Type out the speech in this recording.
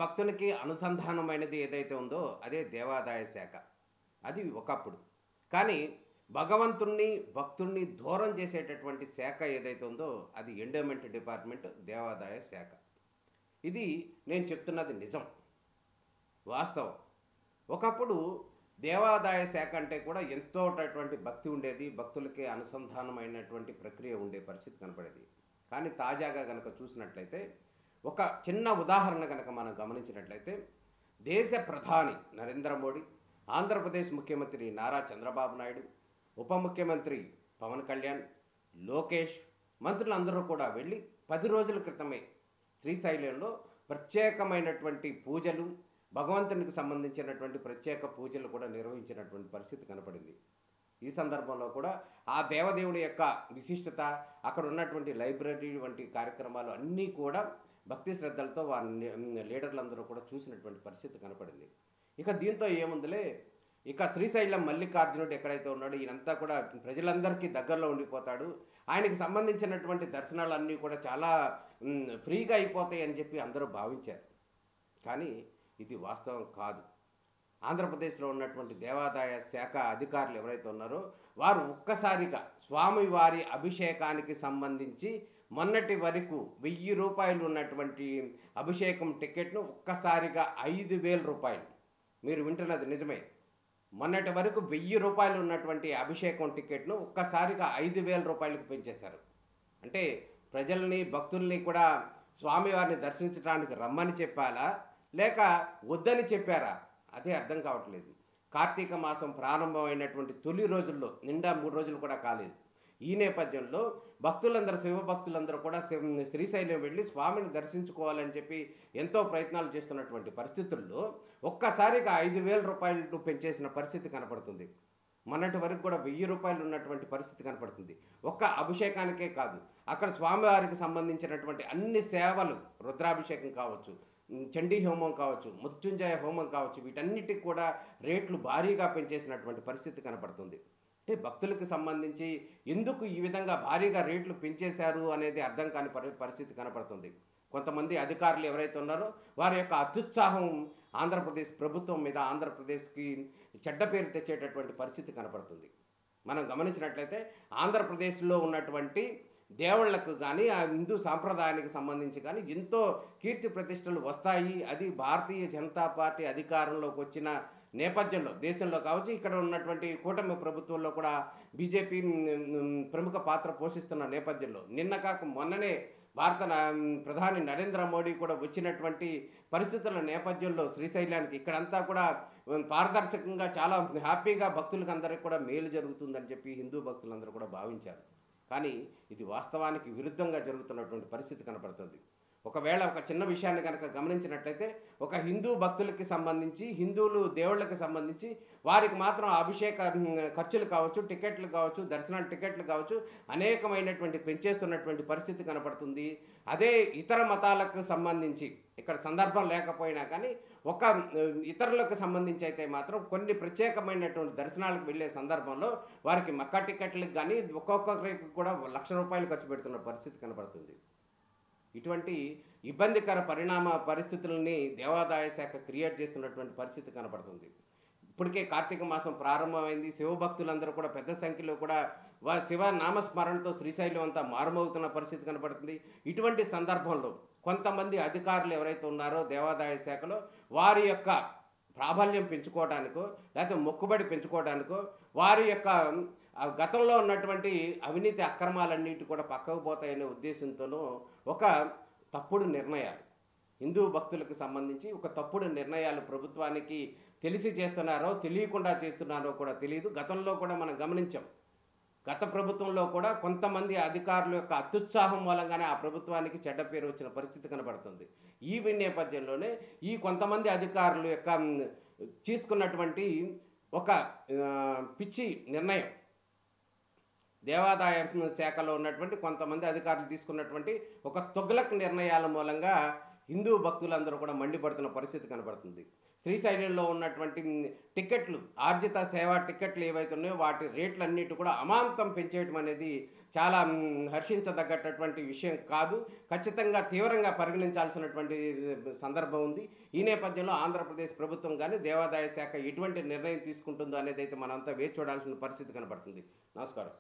భక్తునికి అనుసంధానమైనది ఏదైతే ఉందో అదే దేవాదాయ శాఖ. అది ఒకప్పుడు. కానీ భగవంతుణ్ణి, భక్తుణ్ణి దూరం చేసేటటువంటి శాఖ ఏదైతే ఉందో అది ఎండోమెంట్ డిపార్ట్మెంట్, దేవాదాయ శాఖ. ఇది నేను చెప్తున్నది నిజం, వాస్తవం. ఒకప్పుడు దేవాదాయ శాఖ అంటే కూడా ఎంతోటటువంటి భక్తి ఉండేది, భక్తులకి అనుసంధానమైనటువంటి ప్రక్రియ ఉండే పరిస్థితి కనపడేది. కానీ తాజాగా గనక చూసినట్లయితే, ఒక చిన్న ఉదాహరణ గనక మనం గమనించినట్లయితే, దేశ ప్రధాని నరేంద్ర మోడీ, ఆంధ్రప్రదేశ్ ముఖ్యమంత్రి నారా చంద్రబాబు నాయుడు, ఉప ముఖ్యమంత్రి పవన్ కళ్యాణ్, లోకేష్, మంత్రులందరూ కూడా వెళ్ళి 10 రోజుల క్రితమే శ్రీశైలంలో ప్రత్యేకమైనటువంటి పూజలు, భగవంతునికి సంబంధించినటువంటి ప్రత్యేక పూజలు కూడా నిర్వహించినటువంటి పరిస్థితి కనపడింది. ఈ సందర్భంలో కూడా ఆ దేవదేవుని యొక్క విశిష్టత, అక్కడ ఉన్నటువంటి లైబ్రరీ వంటి కార్యక్రమాలు అన్నీ కూడా భక్తి శ్రద్ధలతో వారి లీడర్లందరూ కూడా చూసినటువంటి పరిస్థితి కనపడింది. ఇక దీంతో ఏముందిలే, ఇక శ్రీశైలం మల్లికార్జునుడు ఎక్కడైతే ఉన్నాడో ఈయనంతా కూడా ప్రజలందరికీ దగ్గరలో ఉండిపోతాడు, ఆయనకి సంబంధించినటువంటి దర్శనాలన్నీ కూడా చాలా ఫ్రీగా అయిపోతాయి అని చెప్పి అందరూ భావించారు. కానీ ఇది వాస్తవం కాదు. ఆంధ్రప్రదేశ్లో ఉన్నటువంటి దేవాదాయ శాఖ అధికారులు ఎవరైతే ఉన్నారో వారు ఒక్కసారిగా స్వామివారి అభిషేకానికి సంబంధించి మొన్నటి వరకు 1000 రూపాయలు ఉన్నటువంటి అభిషేకం టికెట్ను ఒక్కసారిగా 5000 రూపాయలు, మీరు వింటున్నది నిజమే, మొన్నటి వరకు 1000 రూపాయలు ఉన్నటువంటి అభిషేకం టికెట్ను ఒక్కసారిగా 5000 రూపాయలకు పెంచేశారు. అంటే ప్రజల్ని, భక్తుల్ని కూడా స్వామివారిని దర్శించడానికి రమ్మని చెప్పాలా, లేక వద్దని చెప్పారా, అదే అర్థం కావట్లేదు. కార్తీక మాసం ప్రారంభమైనటువంటి తొలి రోజుల్లో, నిండా 3 రోజులు కూడా కాలేదు, ఈ నేపథ్యంలో భక్తులందరూ, శివభక్తులందరూ కూడా శ్రీశైలం వెళ్ళి స్వామిని దర్శించుకోవాలని చెప్పి ఎంతో ప్రయత్నాలు చేస్తున్నటువంటి పరిస్థితుల్లో ఒక్కసారిగా 5000 రూపాయలు పెంచేసిన పరిస్థితి కనపడుతుంది. మొన్నటి వరకు కూడా 1000 రూపాయలు ఉన్నటువంటి పరిస్థితి కనపడుతుంది. ఒక్క అభిషేకానికే కాదు, అక్కడ స్వామివారికి సంబంధించినటువంటి అన్ని సేవలు, రుద్రాభిషేకం కావచ్చు, చండీ హోమం కావచ్చు, మృత్యుంజయ హోమం కావచ్చు, వీటన్నిటికి కూడా రేట్లు భారీగా పెంచేసినటువంటి పరిస్థితి కనపడుతుంది. అంటే భక్తులకు సంబంధించి ఎందుకు ఈ విధంగా భారీగా రేట్లు పెంచేశారు అనేది అర్థం కాని పరిస్థితి కనపడుతుంది. కొంతమంది అధికారులు ఎవరైతే ఉన్నారో వారి యొక్క అత్యుత్సాహం ఆంధ్రప్రదేశ్ ప్రభుత్వం మీద, ఆంధ్రప్రదేశ్కి చెడ్డ పేరు తెచ్చేటటువంటి పరిస్థితి కనపడుతుంది. మనం గమనించినట్లయితే ఆంధ్రప్రదేశ్లో ఉన్నటువంటి దేవుళ్లకు కానీ, ఆ హిందూ సాంప్రదాయానికి సంబంధించి కానీ ఎంతో కీర్తి ప్రతిష్టలు వస్తాయి. అది భారతీయ జనతా పార్టీ అధికారంలోకి వచ్చిన నేపథ్యంలో, దేశంలో కావచ్చు, ఇక్కడ ఉన్నటువంటి కూటమి ప్రభుత్వంలో కూడా బీజేపీ ప్రముఖ పాత్ర పోషిస్తున్న నేపథ్యంలో, నిన్న కాక మొన్ననే భారత ప్రధాని నరేంద్ర మోడీ కూడా వచ్చినటువంటి పరిస్థితుల నేపథ్యంలో శ్రీశైలానికి ఇక్కడంతా కూడా పారదర్శకంగా చాలా హ్యాపీగా భక్తులకు అందరికీ కూడా మేలు జరుగుతుందని చెప్పి హిందూ భక్తులందరూ కూడా భావించారు. కానీ ఇది వాస్తవానికి విరుద్ధంగా జరుగుతున్నటువంటి పరిస్థితి కనపడుతుంది. ఒకవేళ ఒక చిన్న విషయాన్ని కనుక గమనించినట్లయితే, ఒక హిందూ భక్తులకి సంబంధించి, హిందువులు దేవుళ్ళకి సంబంధించి వారికి మాత్రం అభిషేక ఖర్చులు కావచ్చు, టికెట్లు కావచ్చు, దర్శనాల టికెట్లు కావచ్చు, అనేకమైనటువంటి పెంచేస్తున్నటువంటి పరిస్థితి కనపడుతుంది. అదే ఇతర మతాలకు సంబంధించి, ఇక్కడ సందర్భం లేకపోయినా కానీ ఒక ఇతరులకు సంబంధించి అయితే మాత్రం కొన్ని ప్రత్యేకమైనటువంటి దర్శనాలకు వెళ్ళే సందర్భంలో వారికి మక్కా టికెట్లకు కానీ ఒక్కొక్కరికి కూడా 1,00,000 రూపాయలు ఖర్చు పెడుతున్న పరిస్థితి కనపడుతుంది. ఇటువంటి ఇబ్బందికర పరిస్థితులని దేవాదాయ శాఖ క్రియేట్ చేస్తున్నటువంటి పరిస్థితి కనపడుతుంది. ఇప్పటికే కార్తీక మాసం ప్రారంభమైంది, శివభక్తులందరూ కూడా పెద్ద సంఖ్యలో కూడా శివ నామస్మరణతో శ్రీశైలం అంతా మారుమోగుతున్న పరిస్థితి కనపడుతుంది. ఇటువంటి సందర్భంలో కొంతమంది అధికారులు ఎవరైతే ఉన్నారో దేవాదాయ శాఖలో, వారి యొక్క ప్రాబల్యం పెంచుకోవడానికో, లేకపోతే మొక్కుబడి పెంచుకోవడానికో, వారి యొక్క గతంలో ఉన్నటువంటి అవినీతి అక్రమాలన్నిటి కూడా పక్కకు పోతాయనే ఉద్దేశంతోనూ ఒక తప్పుడు నిర్ణయాలు, హిందూ భక్తులకు సంబంధించి ఒక తప్పుడు నిర్ణయాలు ప్రభుత్వానికి తెలిసి చేస్తున్నారో తెలియకుండా చేస్తున్నారో కూడా తెలియదు. గతంలో కూడా మనం గమనించాం, గత ప్రభుత్వంలో కూడా కొంతమంది అధికారుల యొక్క అత్యుత్సాహం మూలంగానే ఆ ప్రభుత్వానికి చెడ్డ పేరు వచ్చిన పరిస్థితి కనబడుతుంది. ఈ నేపథ్యంలోనే ఈ కొంతమంది అధికారుల యొక్క తీసుకున్నటువంటి ఒక పిచ్చి నిర్ణయం, దేవాదాయ శాఖలో ఉన్నటువంటి కొంతమంది అధికారులు తీసుకున్నటువంటి ఒక తొగ్లక్ నిర్ణయాల మూలంగా హిందూ భక్తులందరూ కూడా మండిపడుతున్న పరిస్థితి కనబడుతుంది. శ్రీశైలంలో ఉన్నటువంటి టికెట్లు, ఆర్జిత సేవా టికెట్లు ఏవైతే ఉన్నాయో వాటి రేట్లన్నిటి కూడా అమాంతం పెంచేయటం అనేది చాలా హర్షించదగ్గటువంటి విషయం కాదు. ఖచ్చితంగా తీవ్రంగా పరిగణించాల్సినటువంటి సందర్భం ఉంది. ఈ నేపథ్యంలో ఆంధ్రప్రదేశ్ ప్రభుత్వం కానీ దేవాదాయ శాఖ ఎటువంటి నిర్ణయం తీసుకుంటుందో అనేది అయితే మనంతా వేచి చూడాల్సిన పరిస్థితి కనబడుతుంది. నమస్కారం.